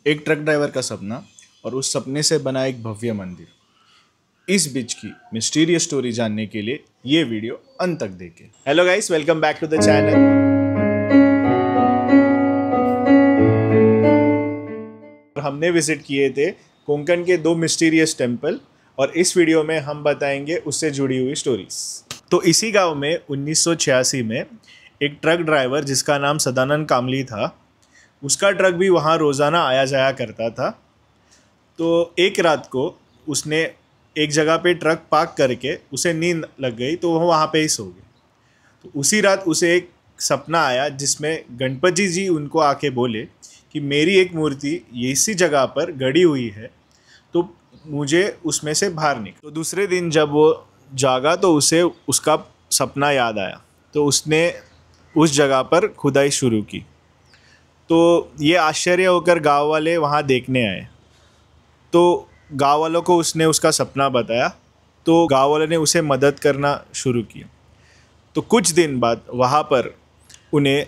एक truck driver का सपना और उस सपने से बना एक भव्य मंदिर। इस बीच की मिस्टीरियस स्टोरी जानने के लिए ये वीडियो अंत तक देखें। Hello guys, welcome back to the channel. हमने विजिट किए थे कोंकण के 2 मिस्टीरियस टेम्पल और इस वीडियो में हम बताएंगे उससे जुड़ी हुई स्टोरीज। तो इसी गांव में 1986 में एक ट्रक ड्राइवर जिसका नाम सदानंद कामली था, उसका ट्रक भी वहाँ रोज़ाना आया जाया करता था। तो एक रात को उसने एक जगह पे ट्रक पार्क करके उसे नींद लग गई, तो वह वहाँ पे ही सो गया। तो उसी रात उसे एक सपना आया जिसमें गणपति जी उनको आके बोले कि मेरी एक मूर्ति इसी जगह पर गड़ी हुई है, तो मुझे उसमें से बाहर निकल। तो दूसरे दिन जब वो जागा तो उसे उसका सपना याद आया, तो उसने उस जगह पर खुदाई शुरू की। तो ये आश्चर्य होकर गांव वाले वहाँ देखने आए। तो गांव वालों को उसने उसका सपना बताया, तो गांव वालों ने उसे मदद करना शुरू किया। तो कुछ दिन बाद वहाँ पर उन्हें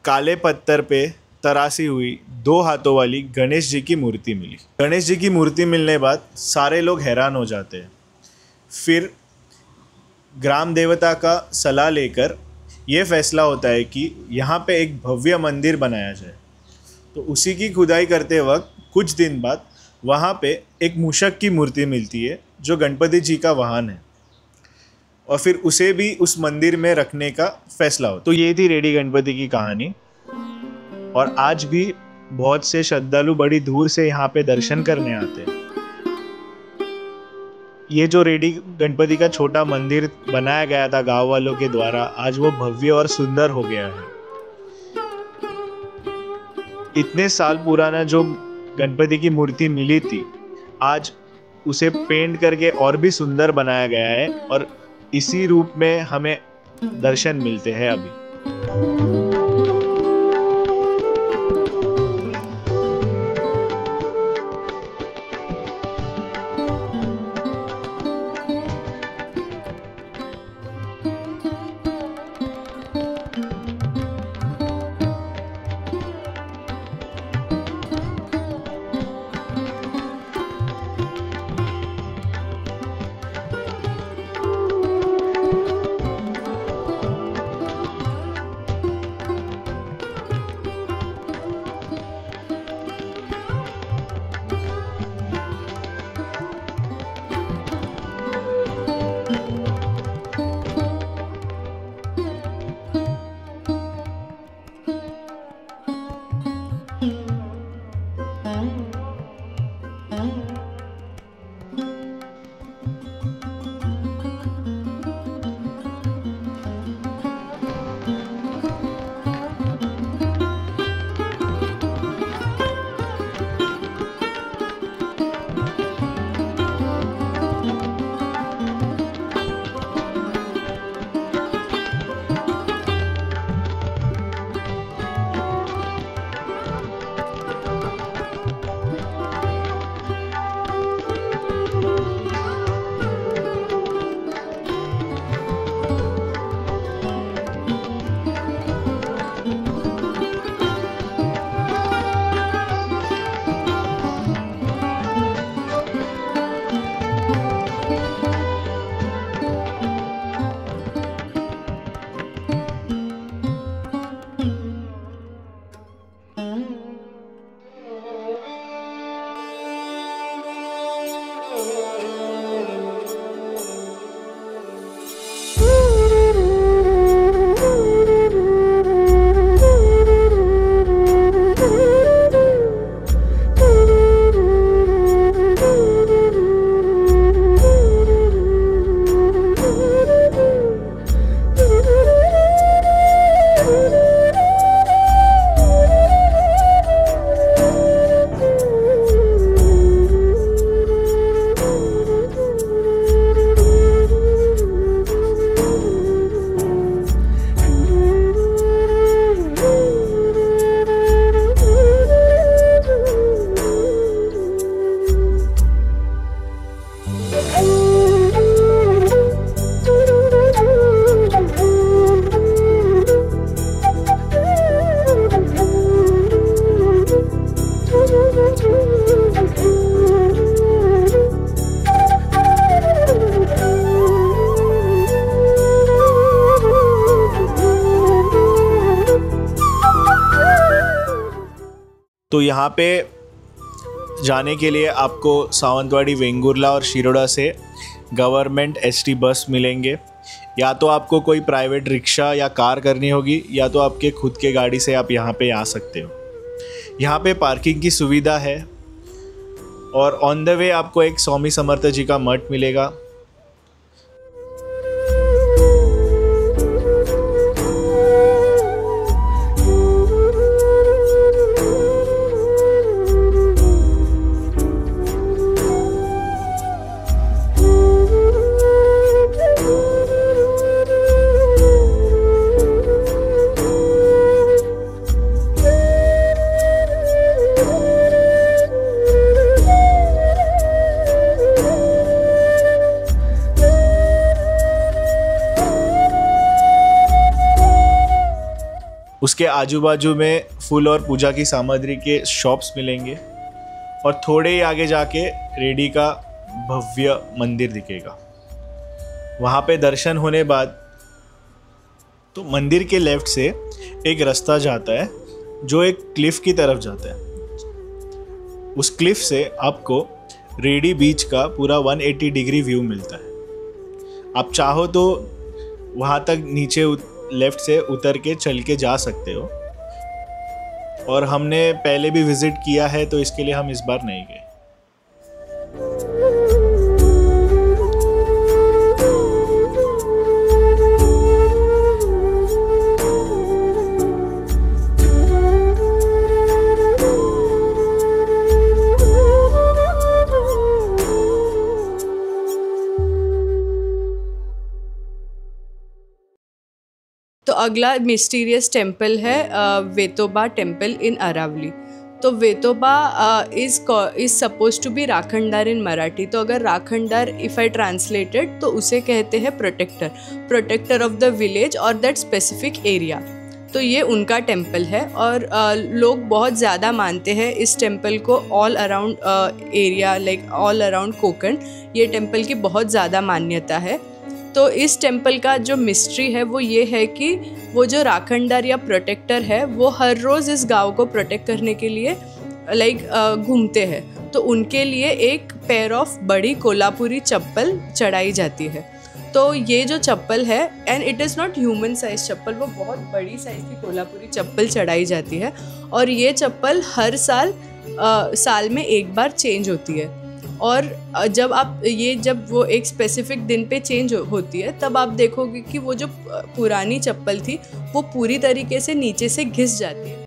काले पत्थर पे तराशी हुई 2 हाथों वाली गणेश जी की मूर्ति मिली। गणेश जी की मूर्ति मिलने बाद सारे लोग हैरान हो जाते हैं। फिर ग्राम देवता का सलाह लेकर ये फैसला होता है कि यहाँ पे एक भव्य मंदिर बनाया जाए। तो उसी की खुदाई करते वक्त कुछ दिन बाद वहाँ पे एक मूषक की मूर्ति मिलती है जो गणपति जी का वाहन है, और फिर उसे भी उस मंदिर में रखने का फैसला हो। तो ये थी रेडी गणपति की कहानी, और आज भी बहुत से श्रद्धालु बड़ी दूर से यहाँ पे दर्शन करने आते हैं। ये जो रेडी गणपति का छोटा मंदिर बनाया गया था गांव वालों के द्वारा, आज वो भव्य और सुंदर हो गया है। इतने साल पुराना जो गणपति की मूर्ति मिली थी, आज उसे पेंट करके और भी सुंदर बनाया गया है, और इसी रूप में हमें दर्शन मिलते हैं अभी। तो यहाँ पे जाने के लिए आपको सावंतवाड़ी, वेंगुर्ला और शिरोडा से गवर्नमेंट एसटी बस मिलेंगे। या तो आपको कोई प्राइवेट रिक्शा या कार करनी होगी, या तो आपके खुद के गाड़ी से आप यहाँ पे आ सकते हो। यहाँ पे पार्किंग की सुविधा है और ऑन द वे आपको एक स्वामी समर्थ जी का मठ मिलेगा। उसके आजू बाजू में फूल और पूजा की सामग्री के शॉप्स मिलेंगे और थोड़े ही आगे जाके रेडी का भव्य मंदिर दिखेगा। वहाँ पे दर्शन होने बाद तो मंदिर के लेफ्ट से एक रास्ता जाता है जो एक क्लिफ की तरफ जाता है। उस क्लिफ से आपको रेडी बीच का पूरा 180 डिग्री व्यू मिलता है। आप चाहो तो वहाँ तक नीचे लेफ्ट से उतर के चल के जा सकते हो, और हमने पहले भी विजिट किया है तो इसके लिए हम इस बार नहीं गए। तो अगला मिस्टीरियस टेम्पल है वेतोबा टेम्पल इन अरावली। तो Vetoba is suppose to be राखणदार इन मराठी। तो अगर राखणदार इफ़ आई ट्रांसलेटेड तो उसे कहते हैं प्रोटेक्टर ऑफ द विलेज और दैट स्पेसिफिक एरिया। तो ये उनका टेम्पल है और लोग बहुत ज़्यादा मानते हैं इस टेम्पल को all around area, like all around Konkan ये टेम्पल की बहुत ज़्यादा मान्यता है। तो इस टेम्पल का जो मिस्ट्री है वो ये है कि वो जो राखणदार या प्रोटेक्टर है वो हर रोज़ इस गांव को प्रोटेक्ट करने के लिए घूमते हैं। तो उनके लिए एक पेयर ऑफ बड़ी कोल्हापुरी चप्पल चढ़ाई जाती है। तो ये जो चप्पल है, and it is not human size chappal, वो बहुत बड़ी साइज़ की कोल्हापुरी चप्पल चढ़ाई जाती है और ये चप्पल हर साल में एक बार चेंज होती है। और जब वो एक स्पेसिफिक दिन पे चेंज होती है तब आप देखोगे कि वो जो पुरानी चप्पल थी वो पूरी तरीके से नीचे से घिस जाती है।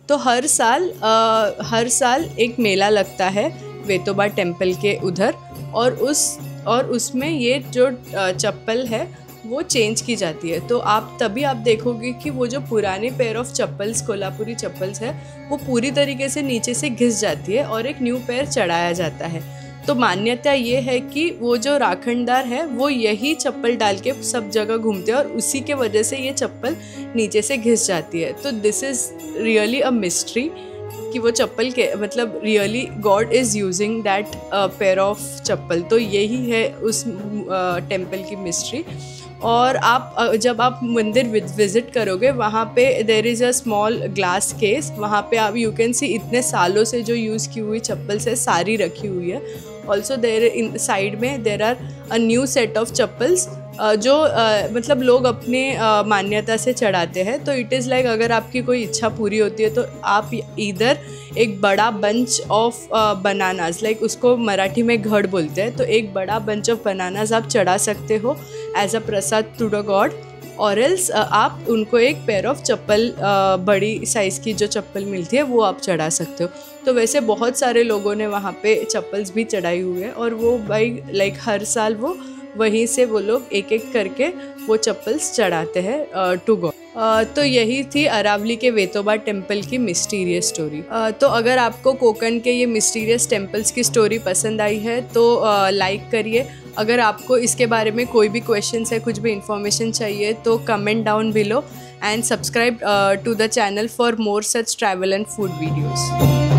तो हर साल एक मेला लगता है वेतोबा टेम्पल के उधर, और उसमें ये जो चप्पल है वो चेंज की जाती है। तो तभी आप देखोगे कि वो जो पुराने पेयर ऑफ चप्पल्स, कोल्हापुरी चप्पल्स है, वो पूरी तरीके से नीचे से घिस जाती है और एक न्यू पेयर चढ़ाया जाता है। तो मान्यता ये है कि वो जो राखणदार है वो यही चप्पल डाल के सब जगह घूमते हैं और उसी के वजह से ये चप्पल नीचे से घिस जाती है। तो this is really a mystery कि वो चप्पल के मतलब really God is using that pair of chappal. तो यही है उस टेम्पल की मिस्ट्री। और जब आप मंदिर विज़िट करोगे वहाँ पे there is a small glass case, वहाँ पे आप यू कैन सी इतने सालों से जो यूज़ की हुई चप्पल्स है सारी रखी हुई है। ऑल्सो देयर इन साइड में there are a new set of chappals जो मतलब लोग अपने मान्यता से चढ़ाते हैं। तो इट इज़ लाइक अगर आपकी कोई इच्छा पूरी होती है तो आप इधर एक बड़ा बंच ऑफ बनानास, लाइक उसको मराठी में घड़ बोलते हैं, तो एक बड़ा बंच ऑफ बनानास आप चढ़ा सकते हो as a prasad to the god, और एल्स आप उनको एक पेयर ऑफ चप्पल, बड़ी साइज़ की जो चप्पल मिलती है वो आप चढ़ा सकते हो। तो वैसे बहुत सारे लोगों ने वहाँ पे चप्पल्स भी चढ़ाई हुई है और वो भाई लाइक हर साल वो वहीं से वो लोग एक एक करके वो चप्पल्स चढ़ाते हैं टू गॉड। तो यही थी अरावली के वेतोबा टेम्पल की मिस्टीरियस स्टोरी। तो अगर आपको कोंकण के ये मिस्टीरियस टेम्पल्स की स्टोरी पसंद आई है तो लाइक करिए। अगर आपको इसके बारे में कोई भी क्वेश्चंस है, कुछ भी इन्फॉर्मेशन चाहिए तो comment down below and subscribe to the channel for more such travel and food videos.